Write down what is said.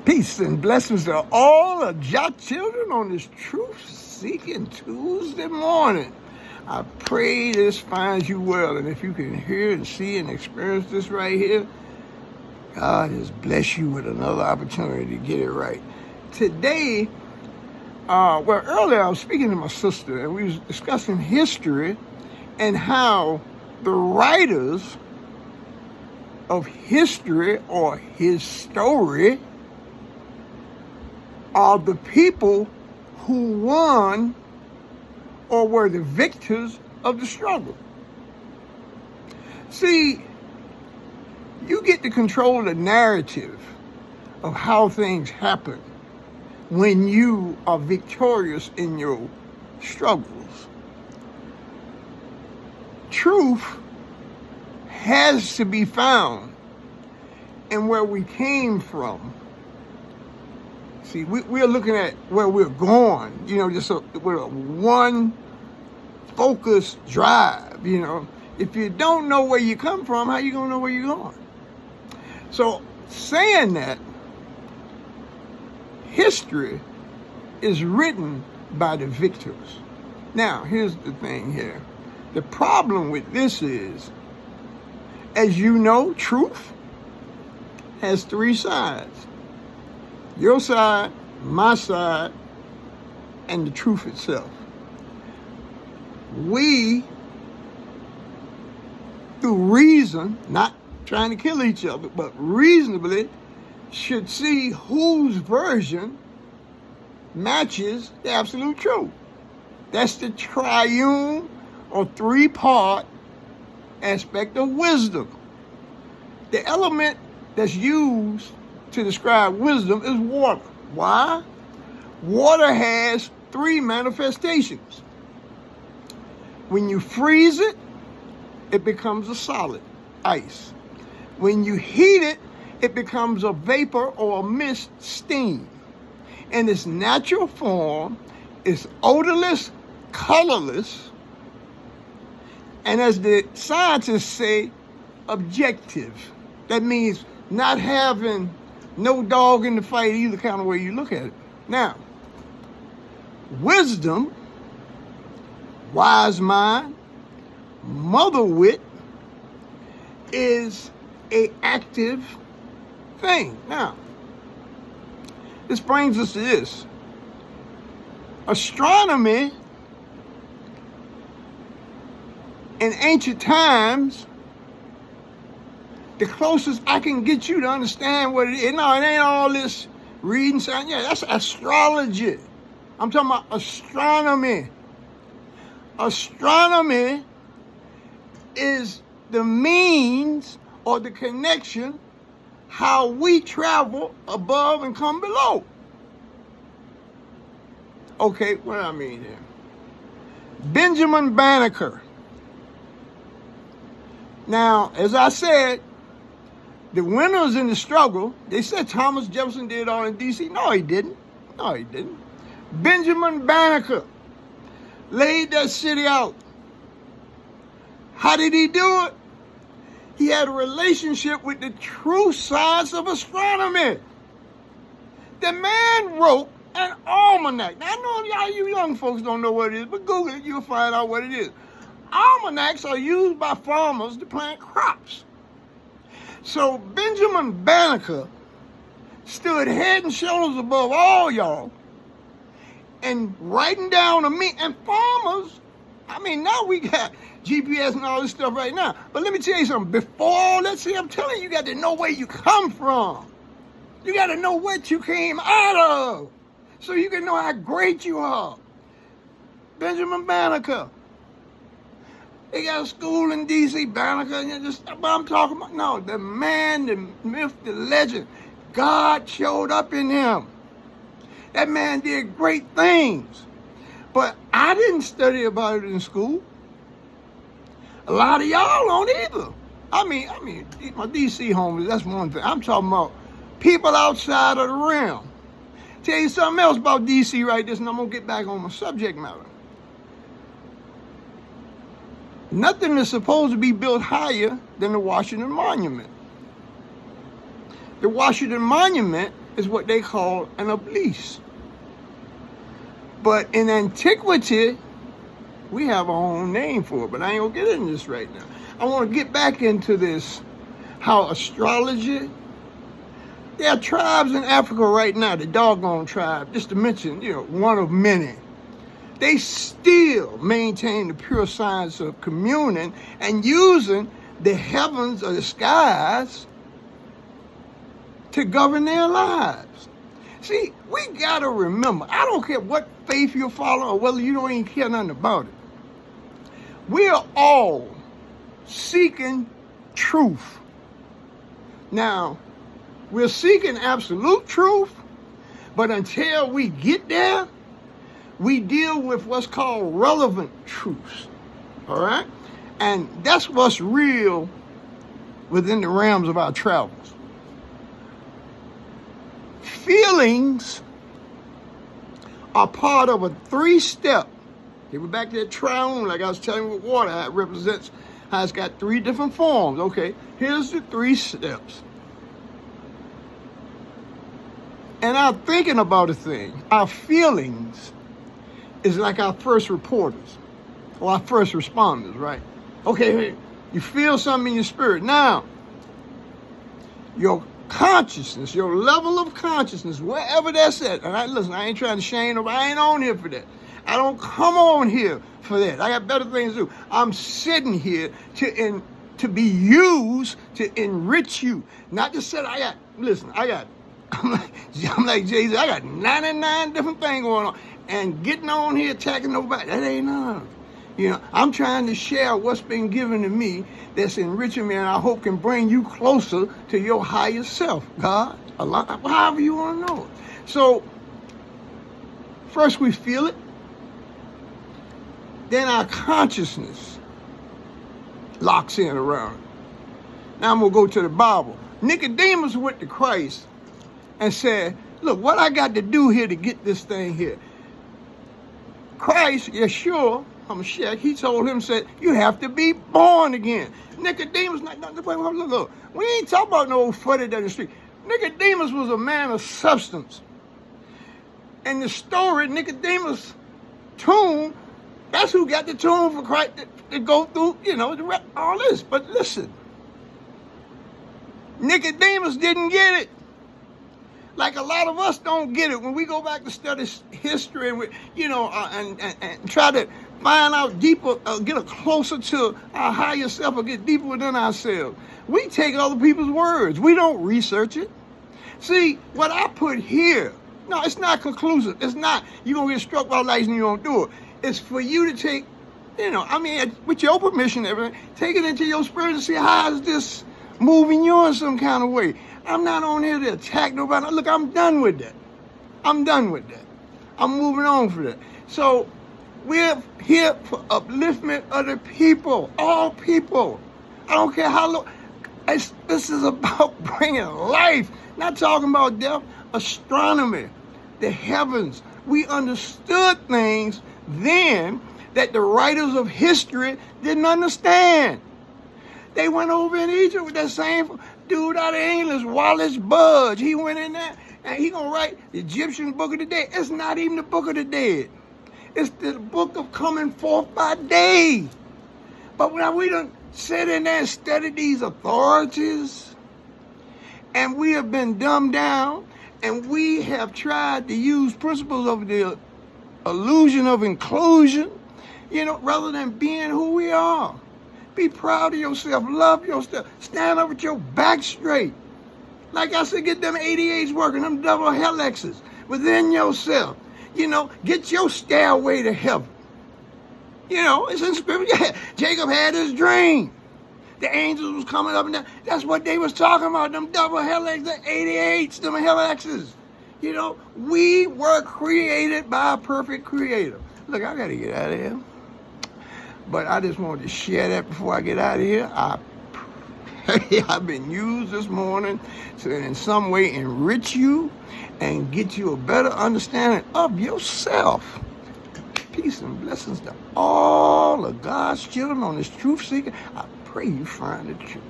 Peace and blessings to all of Jah children on this truth-seeking Tuesday morning. I pray this finds you well, and if you can hear and see and experience this right here, God has blessed you with another opportunity to get it right. Today, earlier I was speaking to my sister, and we was discussing history and how the writers of history or his story are the people who won or were the victors of the struggle. See, you get to control the narrative of how things happen when you are victorious in your struggles. Truth has to be found in where we came from. See, we're looking at where we're going, just with a one focused drive, If you don't know where you come from, how you going to know where you're going? So, saying that, history is written by the victors. Now, here's the thing here. The problem with this is, as you know, truth has three sides. Your side, my side, and the truth itself. We, through reason, not trying to kill each other, but reasonably, should see whose version matches the absolute truth. That's the triune or three-part aspect of wisdom. The element that's used to describe wisdom is water. Why? Water has three manifestations. When you freeze it, it becomes a solid, ice. When you heat it, it becomes a vapor or a mist, steam. In its natural form, it's odorless, colorless, and as the scientists say, objective. That means not having no dog in the fight either kind of way you look at it. Now, wisdom, wise mind, mother wit is a active thing. Now, this brings us to this. Astronomy in ancient times, the closest I can get you to understand what it is. No, it ain't all this reading science. Yeah, that's astrology. I'm talking about astronomy. Astronomy is the means or the connection how we travel above and come below. Okay, what do I mean here? Benjamin Banneker. Now, as I said, the winners in the struggle, they said Thomas Jefferson did all in D.C. No, he didn't. Benjamin Banneker laid that city out. How did he do it? He had a relationship with the true science of astronomy. The man wrote an almanac. Now, I know y'all, you young folks don't know what it is, but Google it, you'll find out what it is. Almanacs are used by farmers to plant crops. So Benjamin Banneker stood head and shoulders above all y'all and writing down and farmers, now we got GPS and all this stuff right now. But let me tell you something. Before all that, I'm telling you, you got to know where you come from. You got to know what you came out of so you can know how great you are. Benjamin Banneker. They got a school in D.C., Banneker, but I'm talking about, no, the man, the myth, the legend. God showed up in him. That man did great things. But I didn't study about it in school. A lot of y'all don't either. My D.C. homies, that's one thing. I'm talking about people outside of the realm. Tell you something else about D.C. right this, and I'm going to get back on my subject matter. Nothing is supposed to be built higher than the Washington Monument. The Washington Monument is what they call an obelisk. But in antiquity, we have our own name for it, but I ain't gonna get into this right now. I want to get back into this, how astrology, there are tribes in Africa right now, the doggone tribe, just to mention, one of many. They still maintain the pure science of communing and using the heavens or the skies to govern their lives. See, we gotta remember, I don't care what faith you follow or whether you don't even care nothing about it. We are all seeking truth. Now, we're seeking absolute truth, but until we get there, we deal with what's called relevant truths, all right? And that's what's real within the realms of our travels. Feelings are part of a 3-step. Okay, we're back to that triune, like I was telling you with water, how it represents, how it's got 3 different forms. Okay, here's the 3 steps. And our thinking about a thing, our feelings, is like our first reporters or our first responders, right? Okay, you feel something in your spirit. Now, your consciousness, your level of consciousness, wherever that's at. And I ain't trying to shame nobody. I ain't on here for that. I don't come on here for that. I got better things to do. I'm sitting here to be used to enrich you. Not to say I'm like Jay-Z, I got 99 different things going on. And getting on here attacking nobody, that ain't none. I'm trying to share what's been given to me that's enriching me, and I hope can bring you closer to your higher self, God, Allah, however you want to know it. So, first we feel it, then our consciousness locks in around it. Now I'm going to go to the Bible. Nicodemus went to Christ and said, look, what I got to do here to get this thing here? Christ, Yeshua, HaMashiach, he told him, said, you have to be born again. Nicodemus, look, we ain't talking about no old footed down the street. Nicodemus was a man of substance. And the story, Nicodemus' tomb, that's who got the tomb for Christ to go through, all this. But listen, Nicodemus didn't get it. Like a lot of us don't get it when we go back to study history and and try to find out deeper, get closer to our higher self or get deeper within ourselves. We take other people's words. We don't research it. See, what I put here, no, it's not conclusive. It's not, you're going to get struck by lightning and you don't do it. It's for you to take, with your permission and everything, take it into your spirit and see how is this moving you in some kind of way. I'm not on here to attack nobody. Look, I'm done with that. I'm moving on for that. So we're here for upliftment of the people, all people. I don't care how long. This is about bringing life, not talking about death. Astronomy, the heavens. We understood things then that the writers of history didn't understand. They went over in Egypt with that same dude out of England, Wallace Budge. He went in there and he gonna write the Egyptian Book of the Dead. It's not even the Book of the Dead. It's the book of coming forth by day. But when we done sit in there and studied these authorities, and we have been dumbed down, and we have tried to use principles of the illusion of inclusion, rather than being who we are. Be proud of yourself. Love yourself. Stand up with your back straight. Like I said, get them 88s working, them double helixes within yourself. Get your stairway to heaven. It's in scripture. Jacob had his dream. The angels was coming up and down. That's what they was talking about, them double helixes, the 88s, them helixes. We were created by a perfect creator. Look, I got to get out of here. But I just wanted to share that before I get out of here. I've been used this morning to in some way enrich you and get you a better understanding of yourself. Peace and blessings to all of God's children on this truth seeker. I pray you find the truth.